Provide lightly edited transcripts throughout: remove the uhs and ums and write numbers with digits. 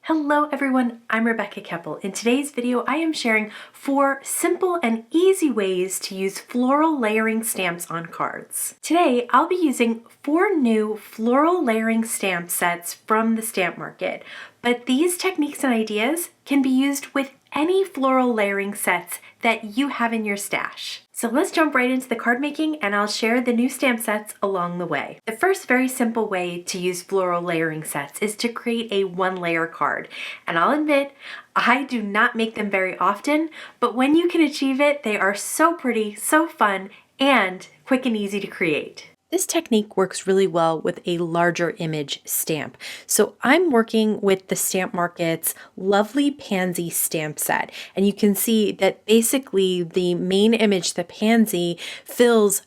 Hello everyone, I'm Rebecca Keppel. In today's video, I am sharing 4 simple and easy ways to use floral layering stamps on cards. Today, I'll be using 4 new floral layering stamp sets from the stamp market, but these techniques and ideas can be used with any floral layering sets that you have in your stash. So let's jump right into the card making and I'll share the new stamp sets along the way. The first very simple way to use floral layering sets is to create a 1-layer card. And I'll admit, I do not make them very often, but when you can achieve it, they are so pretty, so fun, and quick and easy to create. This technique works really well with a larger image stamp. So I'm working with the Stamp Market's lovely pansy stamp set. And you can see that basically the main image, the pansy, fills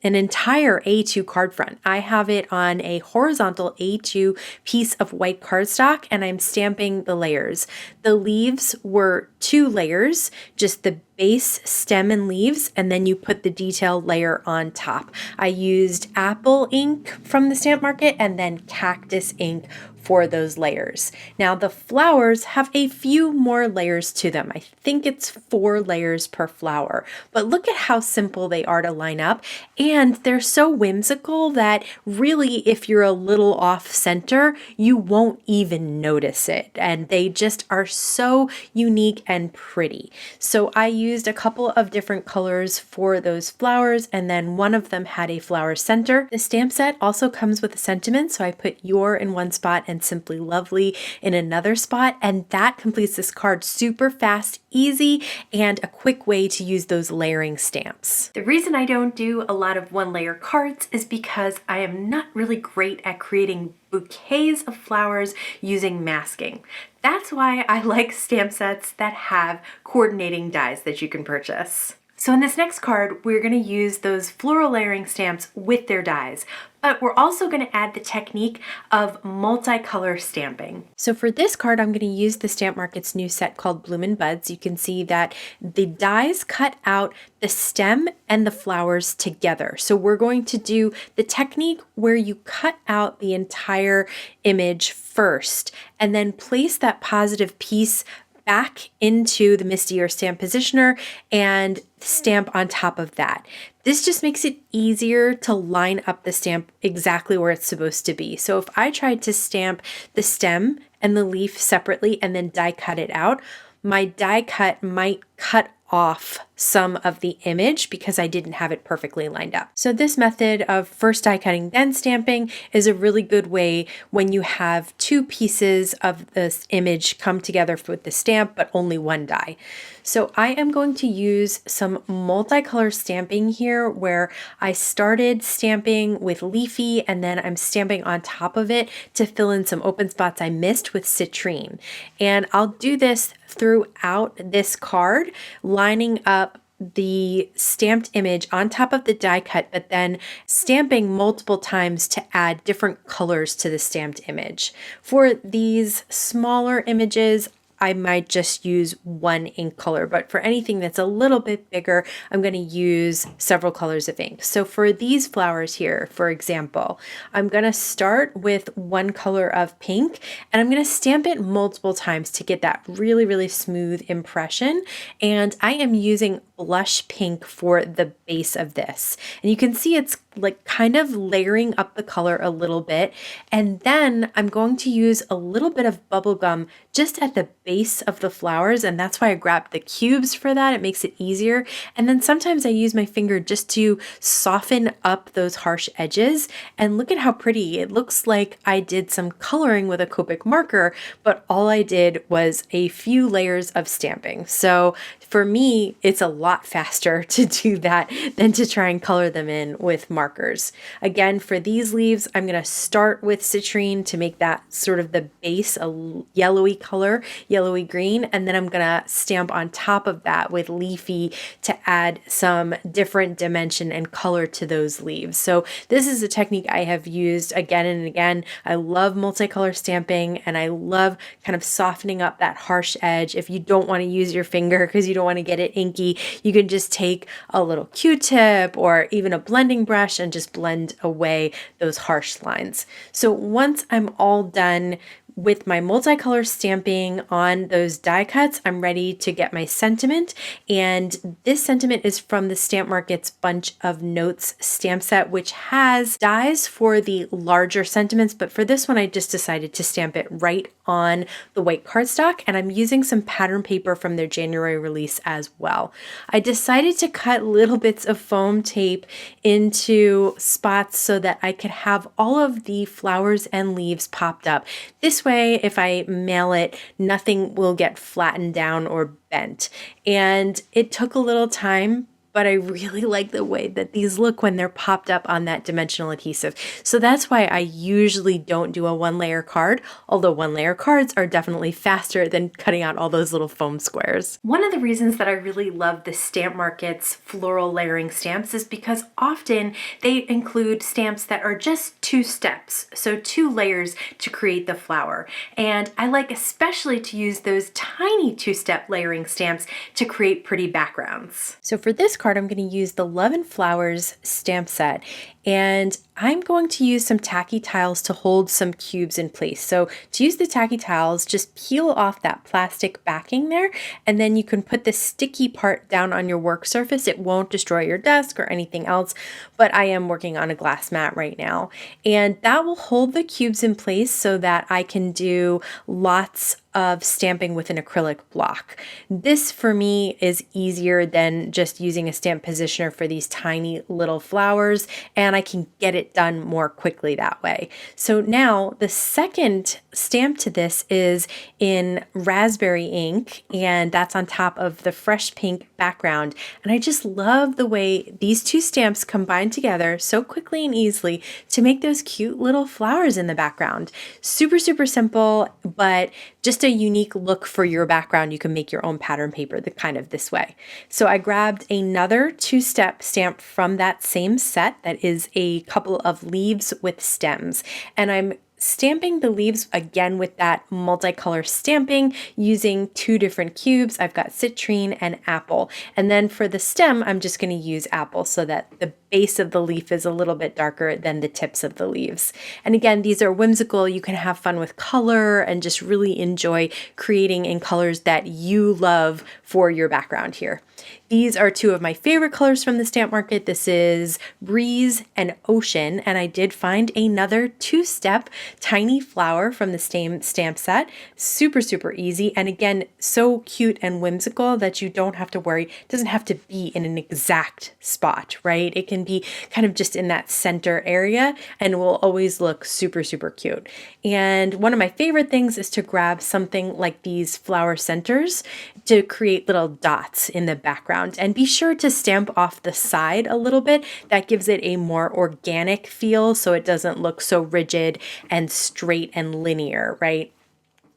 an entire A2 card front. I have it on a horizontal A2 piece of white cardstock and I'm stamping the layers. The leaves were 2 layers, just the base, stem, and leaves, and then you put the detail layer on top. I used apple ink from the Stamp Market and then cactus ink for those layers. Now the flowers have a few more layers to them. I think it's 4 layers per flower, but look at how simple they are to line up, and they're so whimsical that really if you're a little off center, you won't even notice it, and they just are so unique and pretty. So I used a couple of different colors for those flowers, and then one of them had a flower center. The stamp set also comes with a sentiment, so I put "your" in one spot and "simply lovely" in another spot, and that completes this card super fast, easy, and a quick way to use those layering stamps. The reason I don't do a lot of 1-layer cards is because I am not really great at creating bouquets of flowers using masking. That's why I like stamp sets that have coordinating dies that you can purchase. So in this next card, we're going to use those floral layering stamps with their dies, but we're also going to add the technique of multicolor stamping. So for this card, I'm going to use the Stamp Market's new set called BLOOMIN Buds. You can see that the dies cut out the stem and the flowers together. So we're going to do the technique where you cut out the entire image first and then place that positive piece back into the MISTI or stamp positioner and stamp on top of that. This just makes it easier to line up the stamp exactly where it's supposed to be. So if I tried to stamp the stem and the leaf separately and then die cut it out, my die cut might cut off some of the image because I didn't have it perfectly lined up. So this method of first die cutting then stamping is a really good way when you have 2 pieces of this image come together with the stamp but only 1 die. So I am going to use some multicolor stamping here where I started stamping with leafy and then I'm stamping on top of it to fill in some open spots I missed with citrine. And I'll do this throughout this card, lining up the stamped image on top of the die cut, but then stamping multiple times to add different colors to the stamped image. For these smaller images, I might just use 1 ink color, but for anything that's a little bit bigger, I'm going to use several colors of ink. So for these flowers here, for example, I'm going to start with 1 color of pink and I'm going to stamp it multiple times to get that really, really smooth impression. And I am using blush pink for the base of this. And you can see it's like kind of layering up the color a little bit. And then I'm going to use a little bit of bubble gum just at the base of the flowers. And that's why I grabbed the cubes for that. It makes it easier. And then sometimes I use my finger just to soften up those harsh edges. And look at how pretty. It looks like I did some coloring with a Copic marker, but all I did was a few layers of stamping. So for me, it's a lot faster to do that than to try and color them in with markers. Again, for these leaves, I'm going to start with citrine to make that sort of the base a yellowy color, yellowy green, and then I'm going to stamp on top of that with leafy to add some different dimension and color to those leaves. So this is a technique I have used again and again. I love multicolor stamping and I love kind of softening up that harsh edge. If you don't want to use your finger because you don't want to get it inky, you can just take a little Q-tip or even a blending brush and just blend away those harsh lines. So once I'm all done with my multicolor stamping on those die cuts, I'm ready to get my sentiment. And this sentiment is from the Stamp Market's Bunch of Notes stamp set, which has dies for the larger sentiments, but for this one I just decided to stamp it right on the white cardstock, and I'm using some pattern paper from their January release as well. I decided to cut little bits of foam tape into spots so that I could have all of the flowers and leaves popped up. This way, if I mail it, nothing will get flattened down or bent. And it took a little time, but I really like the way that these look when they're popped up on that dimensional adhesive. So that's why I usually don't do a one layer card, although one layer cards are definitely faster than cutting out all those little foam squares. One of the reasons that I really love the Stamp Market's floral layering stamps is because often they include stamps that are just 2 steps, so 2 layers to create the flower. And I like especially to use those tiny 2-step layering stamps to create pretty backgrounds. So for this card, I'm going to use the Love and Flowers stamp set, and I'm going to use some tacky tiles to hold some cubes in place. So to use the tacky tiles, just peel off that plastic backing there, and then you can put the sticky part down on your work surface. It won't destroy your desk or anything else, but I am working on a glass mat right now. And that will hold the cubes in place so that I can do lots of stamping with an acrylic block. This for me is easier than just using a stamp positioner for these tiny little flowers, and I can get it done more quickly that way. So now the second stamp to this is in raspberry ink, and that's on top of the fresh pink background. And I just love the way these 2 stamps combine together so quickly and easily to make those cute little flowers in the background. Super, super simple, but just a unique look for your background. You can make your own pattern paper kind of this way. So I grabbed another 2-step stamp from that same set that is a couple of leaves with stems, and I'm stamping the leaves again with that multicolor stamping using 2 different cubes. I've got citrine and apple. And then for the stem, I'm just going to use apple so that the base of the leaf is a little bit darker than the tips of the leaves. And again, these are whimsical. You can have fun with color and just really enjoy creating in colors that you love for your background here. These are 2 of my favorite colors from the Stamp Market. This is Breeze and Ocean, and I did find another 2-step tiny flower from the same stamp set. Super, super easy, and again, so cute and whimsical that you don't have to worry. It doesn't have to be in an exact spot, right? It can be kind of just in that center area and will always look super, super cute. And one of my favorite things is to grab something like these flower centers to create little dots in the background. And be sure to stamp off the side a little bit. That gives it a more organic feel so it doesn't look so rigid and straight and linear, right?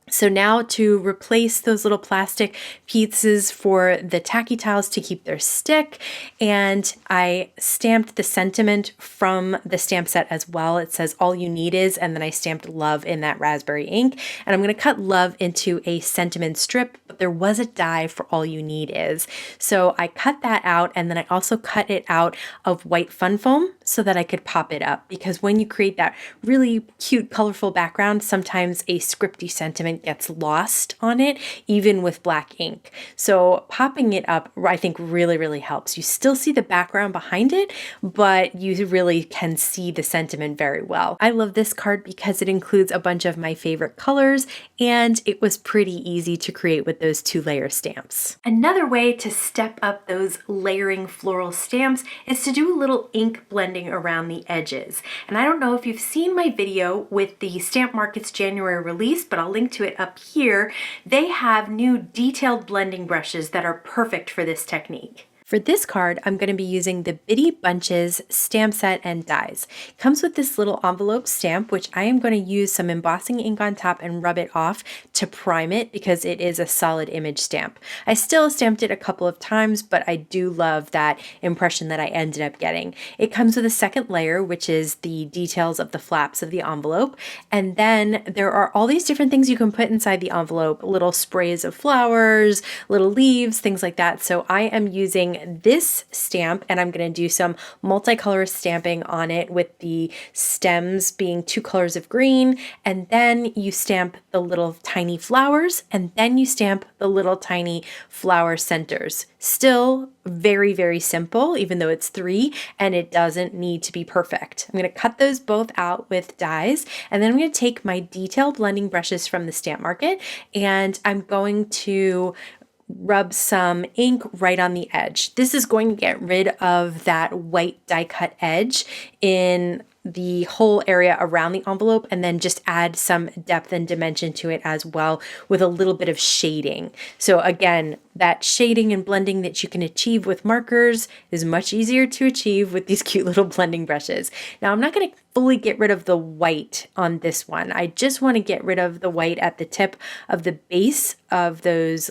So now to replace those little plastic pieces for the tacky tiles to keep their stick, and I stamped the sentiment from the stamp set as well. It says all you need is, and then I stamped love in that raspberry ink, and I'm going to cut love into a sentiment strip, but there was a die for all you need is. So I cut that out, and then I also cut it out of white fun foam so that I could pop it up, because when you create that really cute, colorful background, sometimes a scripty sentiment gets lost on it, even with black ink. So popping it up, I think really, really helps. You still see the background behind it, but you really can see the sentiment very well. I love this card because it includes a bunch of my favorite colors, and it was pretty easy to create with those 2-layer stamps. Another way to step up those layering floral stamps is to do a little ink blending around the edges. And I don't know if you've seen my video with the Stamp Market's January release, but I'll link to it up here. They have new detailed blending brushes that are perfect for this technique. For this card, I'm going to be using the Bitty Bunches stamp set and dies. It comes with this little envelope stamp, which I am going to use some embossing ink on top and rub it off to prime it because it is a solid image stamp. I still stamped it a couple of times, but I do love that impression that I ended up getting. It comes with a second layer, which is the details of the flaps of the envelope. And then there are all these different things you can put inside the envelope, little sprays of flowers, little leaves, things like that. So I am using using this stamp, and I'm going to do some multicolor stamping on it with the stems being 2 colors of green, and then you stamp the little tiny flowers, and then you stamp the little tiny flower centers. Still very, very simple, even though it's 3, and it doesn't need to be perfect. I'm going to cut those both out with dies, and then I'm going to take my detail blending brushes from the Stamp Market, and I'm going to rub some ink right on the edge. This is going to get rid of that white die cut edge in the whole area around the envelope, and then just add some depth and dimension to it as well with a little bit of shading. So again, that shading and blending that you can achieve with markers is much easier to achieve with these cute little blending brushes. Now, I'm not going to fully get rid of the white on this one. I just want to get rid of the white at the tip of the base of those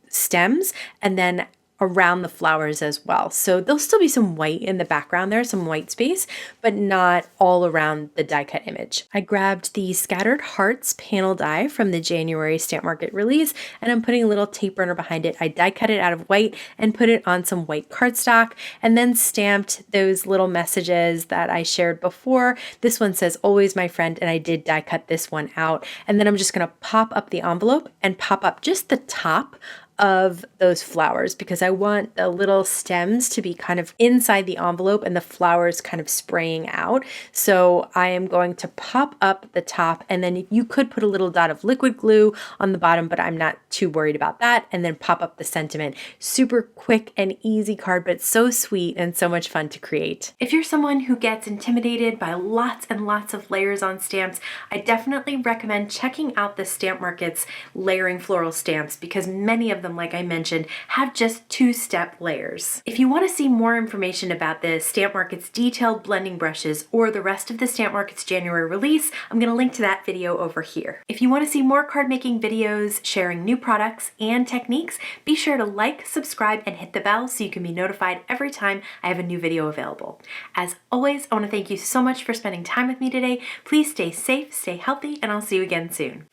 stems, and then around the flowers as well. So there'll still be some white in the background there, some white space, but not all around the die cut image. I grabbed the Scattered Hearts panel die from the January Stamp Market release, and I'm putting a little tape runner behind it. I die cut it out of white and put it on some white cardstock, and then stamped those little messages that I shared before. This one says, "Always my friend," and I did die cut this one out. And then I'm just gonna pop up the envelope and pop up just the top of those flowers, because I want the little stems to be kind of inside the envelope and the flowers kind of spraying out. So I am going to pop up the top, and then you could put a little dot of liquid glue on the bottom, but I'm not too worried about that, and then pop up the sentiment. Super quick and easy card, but so sweet and so much fun to create. If you're someone who gets intimidated by lots and lots of layers on stamps, I definitely recommend checking out the Stamp Market's layering floral stamps, because many of them, like I mentioned, have just 2-step layers. If you want to see more information about the Stamp Market's detailed blending brushes or the rest of the Stamp Market's January release, I'm going to link to that video over here. If you want to see more card making videos sharing new products and techniques, be sure to like, subscribe, and hit the bell so you can be notified every time I have a new video available. As always, I want to thank you so much for spending time with me today. Please stay safe, stay healthy, and I'll see you again soon.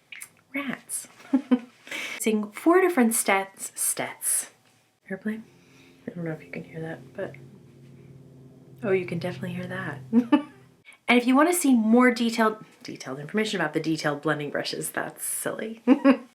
Rats. Using 4 different stets. Airplane? I don't know if you can hear that, but oh, you can definitely hear that. And if you want to see more detailed information about the detailed blending brushes, that's silly.